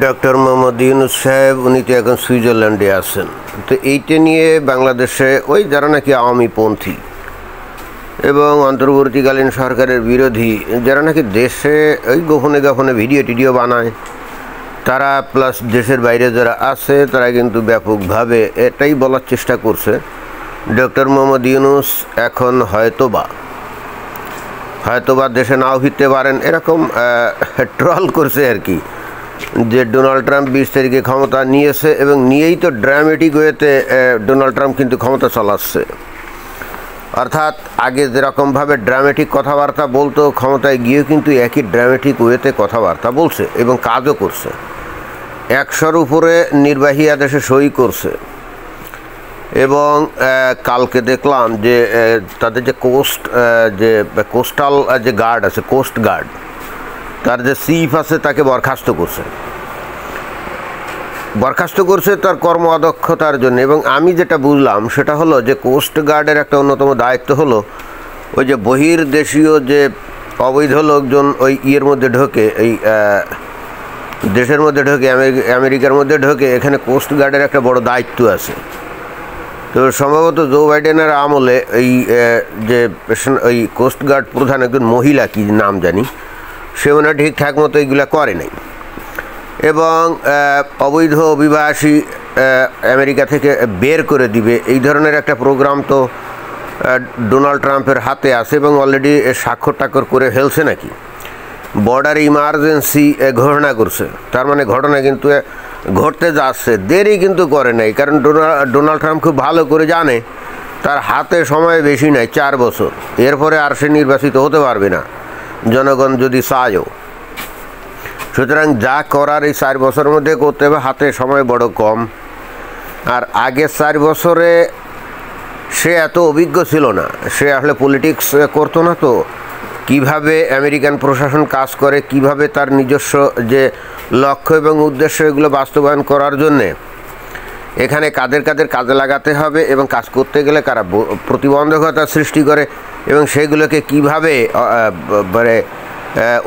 Doctor Mohammad Yunus সাহেব উনি তো এখন সুইজারল্যান্ডে আছেন। তো এইটা নিয়ে বাংলাদেশে ওই যারা নাকি আওয়ামীপন্থী এবং অন্তর্বর্তীকালীন সরকারের বিরোধী যারা নাকি দেশে ওই গোপনে গোপনে ভিডিও বানায় তারা প্লাস দেশের বাইরে যারা আছে তারা কিন্তু ব্যাপকভাবে এটাই বলার চেষ্টা করছে ডক্টর মোহাম্মদ ইউনূস এখন হয়তোবা দেশে নাও ফিরতে পারেন, এরকম ট্রল করছে আর কি, যে ডোনাল্ড ট্রাম্প 20 তারিখে ক্ষমতা নিয়েছে এবং নিয়েই তো ড্রামেটিক ওয়েতে ডোনাল্ড ট্রাম্প কিন্তু ক্ষমতা চালাচ্ছে। অর্থাৎ আগে যেরকমভাবে ড্রামেটিক কথাবার্তা বলতো, ক্ষমতায় গিয়েও কিন্তু একই ড্রামেটিক ওয়েতে কথাবার্তা বলছে এবং কাজও করছে। 100-র উপরে নির্বাহী আদেশে সই করছে এবং কালকে দেখলাম যে তাদের যে কোস্টাল যে গার্ড আছে, কোস্ট গার্ড, তার যে চিফ আছে তাকে বরখাস্ত করছে তার কর্ম অদক্ষতার জন্য। এবং আমি যেটা বুঝলাম সেটা হলো যে কোস্ট গার্ডের একটা অন্যতম দায়িত্ব হলো ওই যে বহির্দেশীয় যে অবৈধ লোকজন ওই ইয়ের মধ্যে ঢোকে, এই দেশের মধ্যে ঢোকে, আমেরিকার মধ্যে ঢোকে, এখানে কোস্ট গার্ডের একটা বড় দায়িত্ব আছে। তো সম্ভবত জো বাইডেনের আমলে ওই কোস্ট গার্ড প্রধান একজন মহিলা, কি নাম জানি, সে মনে হয় ঠিকঠাক মতো এইগুলো করে নাই এবং অবৈধ অভিবাসী আমেরিকা থেকে বের করে দিবে, এই ধরনের একটা প্রোগ্রাম তো ডোনাল্ড ট্রাম্পের হাতে আছে এবং অলরেডি স্বাক্ষর করে ফেলছে নাকি, বর্ডার ইমার্জেন্সি ঘোষণা করছে। তার মানে ঘটনা কিন্তু ঘটতে যাচ্ছে, দেরি কিন্তু করে নাই, কারণ ডোনাল্ড ট্রাম্প খুব ভালো করে জানে তার হাতে সময় বেশি নাই, 4 বছর, এরপরে আর সে নির্বাচিত হতে পারবে না জনগণ যদি চায়ও। সুতরাং যা করার এই 4 বছরের মধ্যে করতে হবে, হাতে সময় বড় কম। আর আগে 4 বছরে সে এত অভিজ্ঞ ছিল না, সে আসলে পলিটিক্স করতো না, তো কিভাবে আমেরিকান প্রশাসন কাজ করে, কিভাবে তার নিজস্ব যে লক্ষ্য এবং উদ্দেশ্য এগুলো বাস্তবায়ন করার জন্যে এখানে কাদের কাজে লাগাতে হবে এবং কাজ করতে গেলে কারা প্রতিবন্ধকতা সৃষ্টি করে এবং সেগুলোকে কিভাবে মানে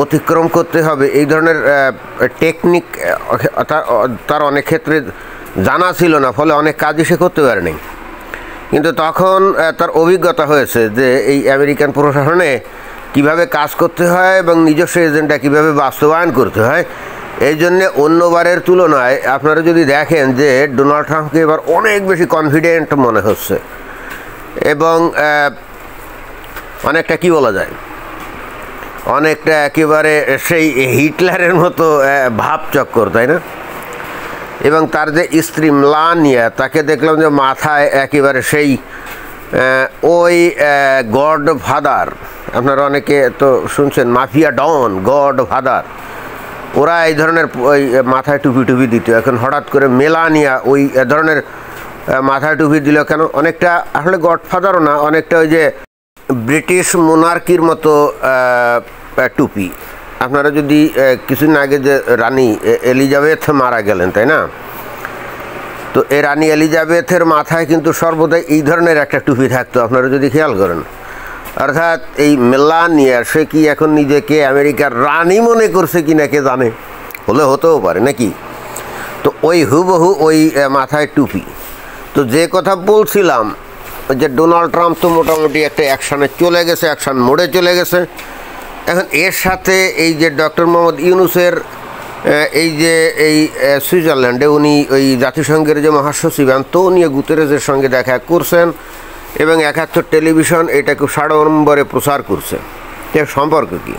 অতিক্রম করতে হবে, এই ধরনের টেকনিক তার অনেক ক্ষেত্রে জানা ছিল না, ফলে অনেক কাজই সে করতে পারেনি। কিন্তু তখন তার অভিজ্ঞতা হয়েছে যে এই আমেরিকান প্রশাসনে কিভাবে কাজ করতে হয় এবং নিজস্ব এজেন্ডা কীভাবে বাস্তবায়ন করতে হয়। এই জন্যে অন্যবারের তুলনায় আপনারা যদি দেখেন যে ডোনাল্ড ট্রাম্পকে এবার অনেক বেশি কনফিডেন্ট মনে হচ্ছে এবং অনেকটা কি বলা যায়, অনেকটা একেবারে সেই হিটলারের মতো ভাবচক্কর, তাই না? এবং তার যে স্ত্রী মেলানিয়া, তাকে দেখলাম যে মাথায় একেবারে সেই ওই গড ফাদার, আপনারা অনেকে তো শুনছেন মাফিয়া ডন, গড ফাদার, ওরা এই ধরনের ওই মাথায় টুপি দিত। এখন হঠাৎ করে মেলানিয়া ওই ধরনের মাথায় টুপি দিল কেন? অনেকটা আসলে গডফাদারও না, অনেকটা ওই যে ব্রিটিশ মোনার্কির মতো টুপি। আপনারা যদি কিছুদিন আগে যে রানী এলিজাবেথ মারা গেলেন, তাই না? তো এই রানী এলিজাবেথের মাথায় কিন্তু সর্বদাই এই ধরনের একটা টুপি থাকতো, আপনারা যদি খেয়াল করেন। অর্থাৎ এই মেলানিয়া সে কি এখন নিজেকে আমেরিকার রানী মনে করছে কি না কে জানে, হলে হতেও পারে নাকি। তো ওই হুবহু ওই মাথায় টুপি। তো যে কথা বলছিলাম যে ডোনাল্ড ট্রাম্প তো মোটামুটি একটা অ্যাকশানে চলে গেছে, অ্যাকশান মোড়ে চলে গেছে। এখন এর সাথে এই যে ডক্টর মোহাম্মদ ইউনূসের এই সুইজারল্যান্ডে উনি ওই জাতিসংঘের যে মহাসচিব আন্তোনিও গুতেরেসের সঙ্গে দেখা করছেন এবং 71 টেলিভিশন এটাকে সাড়ম্বরে প্রচার করছে। এর সম্পর্ক কি?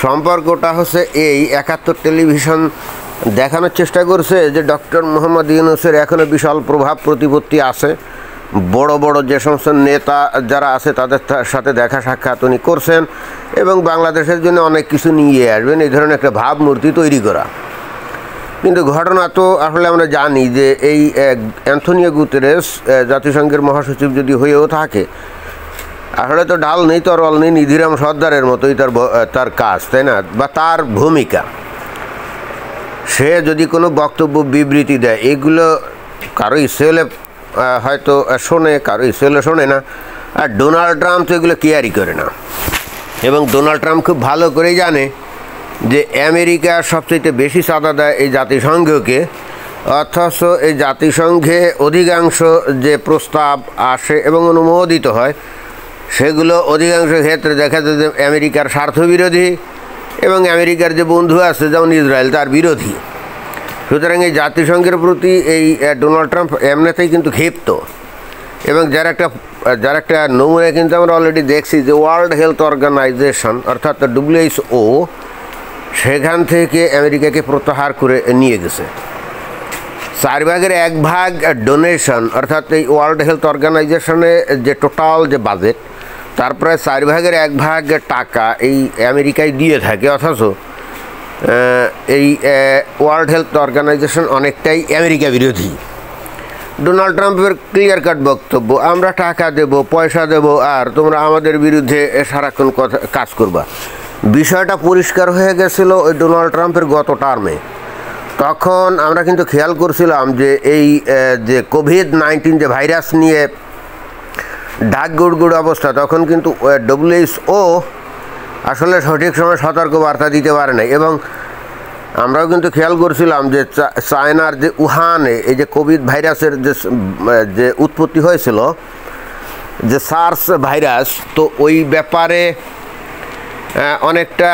সম্পর্কটা হচ্ছে এই 71 টেলিভিশন দেখানোর চেষ্টা করছে যে ডক্টর মোহাম্মদ ইউনূসের এখনও বিশাল প্রভাব প্রতিপত্তি আছে, বড় বড় যে সমস্ত নেতা যারা আছে তাদের সাথে দেখা সাক্ষাৎ উনি করছেন এবং বাংলাদেশের জন্য অনেক কিছু নিয়ে আসবেন, এই ধরনের একটা ভাবমূর্তি তৈরি করা। কিন্তু ঘটনা তো আসলে আমরা জানি যে এই অ্যান্তোনিও গুতেরেস জাতিসংঘের মহাসচিব যদি হয়েও থাকে, আসলে তো ঢাল নেই, তরল নেই, নিধিরাম সর্দারের মতোই তার কাজ, তাই না? বা তার ভূমিকা, সে যদি কোনো বক্তব্য বিবৃতি দেয়, এগুলো কারো ইচ্ছে হলে হয়তো শোনে, কারো ইচ্ছে হলে শোনে না। আর ডোনাল্ড ট্রাম্প তো এগুলো কেয়ারই করে না এবং ডোনাল্ড ট্রাম্প খুব ভালো করেই জানে যে আমেরিকা সবচেয়ে বেশি চাঁদা দেয় এই জাতিসংঘকে, অথচ এই জাতিসংঘে অধিকাংশ যে প্রস্তাব আসে এবং অনুমোদিত হয় সেগুলো অধিকাংশ ক্ষেত্রে দেখা যায় যে আমেরিকার স্বার্থবিরোধী এবং আমেরিকার যে বন্ধু আছে যেমন ইসরায়েল তার বিরোধী। সুতরাং এই জাতিসংঘের প্রতি এই ডোনাল্ড ট্রাম্প এমনিতেই কিন্তু ক্ষিপ্ত। এবং যার একটা নমুনা কিন্তু আমরা অলরেডি দেখছি যে ওয়ার্ল্ড হেলথ অর্গানাইজেশন অর্থাৎ WHO সেখান থেকে আমেরিকাকে প্রত্যাহার করে নিয়ে গেছে। 1/4 ডোনেশন অর্থাৎ এই ওয়ার্ল্ড হেলথ অর্গানাইজেশনে যে টোটাল যে বাজেট তার প্রায় 1/4 টাকা এই আমেরিকায় দিয়ে থাকে, অথচ এই ওয়ার্ল্ড হেলথ অর্গানাইজেশন অনেকটাই আমেরিকা বিরোধী। ডোনাল্ড ট্রাম্পের ক্লিয়ার কাট বক্তব্য, আমরা টাকা দেব, পয়সা দেব, আর তোমরা আমাদের বিরুদ্ধে সারাক্ষণ কাজ করবা। বিষয়টা পরিষ্কার হয়ে গেছিল ওই ডোনাল্ড ট্রাম্পের গত টার্মে। তখন আমরা কিন্তু খেয়াল করছিলাম যে এই যে কোভিড-19 যে ভাইরাস নিয়ে ঢাক গুড়গুড় অবস্থা, তখন কিন্তু WHO আসলে সঠিক সময় সতর্কবার্তা দিতে পারে নাই। এবং আমরাও কিন্তু খেয়াল করছিলাম যে চায়নার যে উহানে এই যে কোভিড ভাইরাসের যে উৎপত্তি হয়েছিল, যে সার্স ভাইরাস, তো ওই ব্যাপারে অনেকটা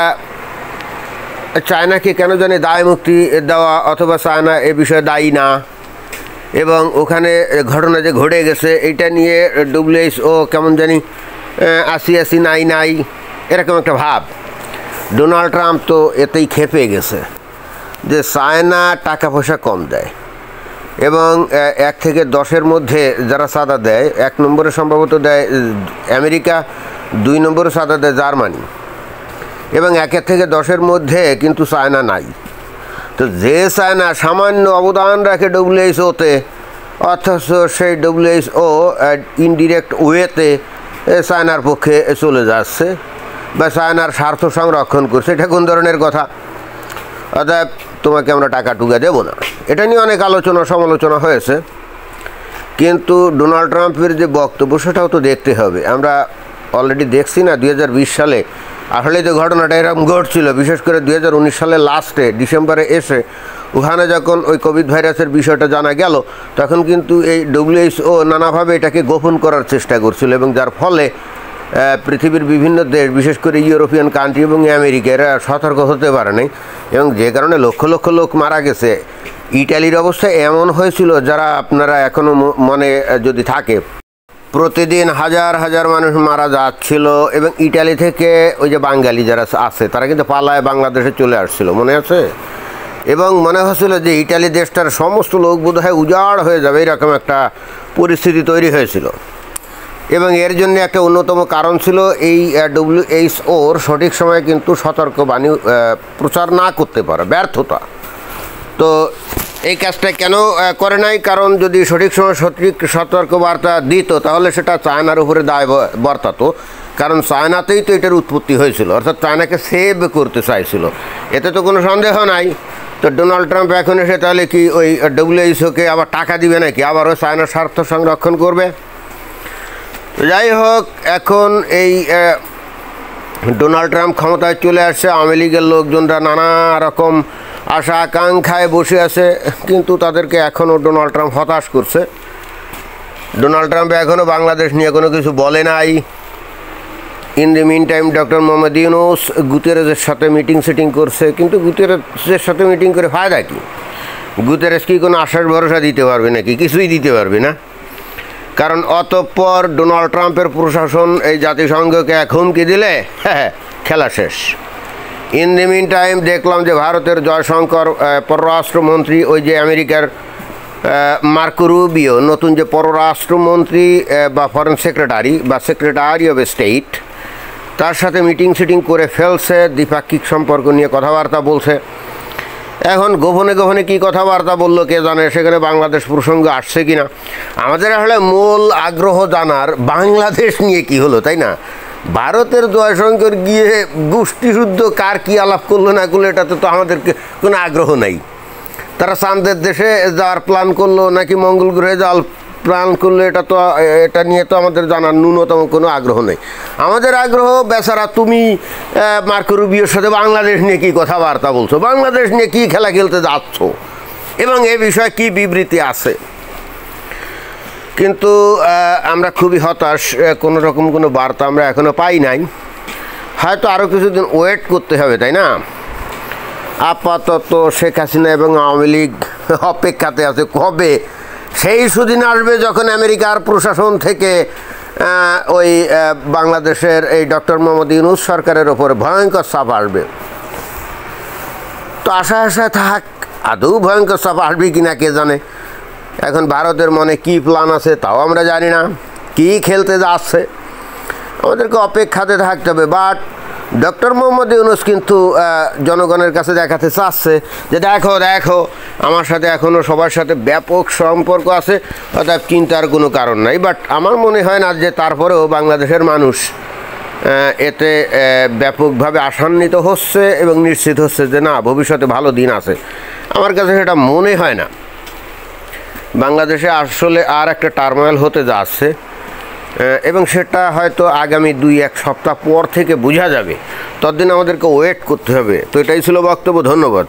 চায়নাকে কেন জানি দায় মুক্তি দেওয়া, অথবা চায়না এ বিষয়ে দায়ী না, এবং ওখানে ঘটনা যে ঘটে গেছে এইটা নিয়ে WHO কেমন জানি আসি নাই এরকম একটা ভাব। ডোনাল্ড ট্রাম্প তো এতেই খেপে গেছে যে চায়না টাকা পয়সা কম দেয় এবং 1 থেকে 10-এর মধ্যে যারা চাঁদা দেয়, 1 নম্বরে সম্ভবত দেয় আমেরিকা, 2 নম্বরে চাঁদা দেয় জার্মানি, এবং 1 থেকে 10-এর মধ্যে কিন্তু চায়না নাই। তো যে চায়না সামান্য অবদান রাখে WHO-তে, অথচ সেই WHO ইনডিরেক্ট ওয়েতে চায়নার পক্ষে চলে যাচ্ছে বা চায়নার স্বার্থ সংরক্ষণ করছে, এটা কোন ধরনের কথা? অতএব তোমাকে আমরা টাকা টুকা দেবো না। এটা নিয়ে অনেক আলোচনা সমালোচনা হয়েছে, কিন্তু ডোনাল্ড ট্রাম্পের যে বক্তব্য সেটাও তো দেখতে হবে। আমরা অলরেডি দেখছি না 2020 সালে আসলে যে ঘটনাটা এরকম ঘটছিল, বিশেষ করে 2019 সালের লাস্টে ডিসেম্বরে এসে ওখানে যখন ওই কোভিড ভাইরাসের বিষয়টা জানা গেল, তখন কিন্তু এই WHO নানাভাবে এটাকে গোপন করার চেষ্টা করছিল, এবং যার ফলে পৃথিবীর বিভিন্ন দেশ, বিশেষ করে ইউরোপিয়ান কান্ট্রি এবং আমেরিকা, এরা সতর্ক হতে পারে নাই, এবং যে কারণে লক্ষ লক্ষ লোক মারা গেছে। ইটালির অবস্থা এমন হয়েছিল, যারা আপনারা এখনও মনে যদি থাকে, প্রতিদিন হাজার হাজার মানুষ মারা যাচ্ছিল, এবং ইটালি থেকে ওই যে বাঙালি যারা আছে তারা কিন্তু পালায় বাংলাদেশে চলে আসছিল, মনে আছে? এবং মনে হচ্ছিল যে ইটালি দেশটার সমস্ত লোক বোধহয় উজাড় হয়ে যাবে, এরকম একটা পরিস্থিতি তৈরি হয়েছিল। এবং এর জন্য একটা অন্যতম কারণ ছিল এই WHOর সঠিক সময়ে কিন্তু সতর্কবাণী প্রচার না করতে পারে, ব্যর্থতা। তো এই কাজটা কেন করে নাই? কারণ যদি সঠিক সময় সঠিক সতর্কবার্তা দিত তাহলে সেটা চায়নার উপরে দায় বর্তাতো, কারণ চায়নাতেই তো এটার উৎপত্তি হয়েছিল, অর্থাৎ চায়নাকে সেভ করতে চাইছিল, এতে তো কোনো সন্দেহ নাই। তো ডোনাল্ড ট্রাম্প এখন এসে তাহলে কি ওই WHO-কে আবার টাকা দিবে নাকি, আবারও চায়নার স্বার্থ সংরক্ষণ করবে? যাই হোক, এখন এই ডোনাল্ড ট্রাম্প ক্ষমতায় চলে আসছে, আওয়ামী লীগের লোকজনরা নানা রকম আশা আকাঙ্ক্ষায় বসে আছে, কিন্তু তাদেরকে এখনও ডোনাল্ড ট্রাম্প হতাশ করছে। ডোনাল্ড ট্রাম্প এখনও বাংলাদেশ নিয়ে কোনো কিছু বলে নাই। In the meantime doctor Mohammad Yunus গুতেরেসের সাথে মিটিং করছে, কিন্তু গুতেরেসের সাথে মিটিং করে ফায়দা কী? গুতেরেস কি কোনো আশ্বাস ভরসা দিতে পারবে নাকি? কিছুই দিতে পারবে না, কারণ অতঃপর ডোনাল্ড ট্রাম্পের প্রশাসন এই জাতিসংঘকে এক হুমকি দিলে খেলা শেষ। ইন দি মিন টাইম দেখলাম যে ভারতের জয়শঙ্কর পররাষ্ট্রমন্ত্রী, ওই যে আমেরিকার মার্কো রুবিও নতুন যে পররাষ্ট্রমন্ত্রী বা ফরেন সেক্রেটারি বা সেক্রেটারি অফ স্টেট, তার সাথে মিটিং করে ফেলছে, দ্বিপাক্ষিক সম্পর্ক নিয়ে কথাবার্তা বলছে। এখন গোপনে গোপনে কী কথাবার্তা বললো কে জানে, সেখানে বাংলাদেশ প্রসঙ্গ আসছে কি না। আমাদের আসলে মূল আগ্রহ জানার বাংলাদেশ নিয়ে কি হলো, তাই না? ভারতের জয়শঙ্কর গিয়ে গোষ্ঠীযুদ্ধ কার কী আলাপ করলো না করলো, এটাতে তো আমাদেরকে কোনো আগ্রহ নাই। তারা চাঁদের দেশে যাওয়ার প্ল্যান করলো নাকি মঙ্গল গ্রহে যাওয়ার প্ল্যান করলে এটা নিয়ে তো আমাদের জানার ন্যূনতম কোনো আগ্রহ নেই। আমাদের আগ্রহ বেচারা তুমি মার্কো রুবিওর সাথে বাংলাদেশ নিয়ে কী কথাবার্তা বলছো, বাংলাদেশ নিয়ে কী খেলা খেলতে যাচ্ছ এবং এ বিষয়ে কী বিবৃতি আছে। কিন্তু আমরা খুবই হতাশ, কোনো রকম কোনো বার্তা আমরা এখনও পাই নাই। হয়তো আরও কিছুদিন ওয়েট করতে হবে, তাই না? আপাতত শেখ হাসিনা এবং আওয়ামী লীগ অপেক্ষাতে আছে কবে সেই সুদিন আসবে যখন আমেরিকার প্রশাসন থেকে ওই বাংলাদেশের এই ডক্টর মোহাম্মদ ইউনূস সরকারের ওপরে ভয়ঙ্কর চাপ আসবে। তো আশা থাক, আদৌ ভয়ঙ্কর চাপ আসবে কিনা কে জানে। এখন ভারতের মনে কী প্ল্যান আছে তাও আমরা জানি না, কী খেলতে যাচ্ছে, আমাদেরকে অপেক্ষাতে থাকতে হবে। বাট ডক্টর মোহাম্মদ ইউনূস কিন্তু জনগণের কাছে দেখাতে চাচ্ছে যে দেখো আমার সাথে এখনও সবার সাথে ব্যাপক সম্পর্ক আছে, অর্থাৎ চিন্তার কোনো কারণ নাই। বাট আমার মনে হয় না যে তারপরেও বাংলাদেশের মানুষ এতে ব্যাপকভাবে আশান্বিত হচ্ছে এবং নিশ্চিত হচ্ছে যে না, ভবিষ্যতে ভালো দিন আছে। আমার কাছে সেটা মনে হয় না। বাংলাদেশে আসলে আর একটা টার্মোয়েল হতে যাচ্ছে এবং সেটা হয়তো আগামী 2-1 সপ্তাহ পর থেকে বোঝা যাবে। ততদিন আমাদেরকে ওয়েট করতে হবে। তো এটাই ছিল বক্তব্য। ধন্যবাদ।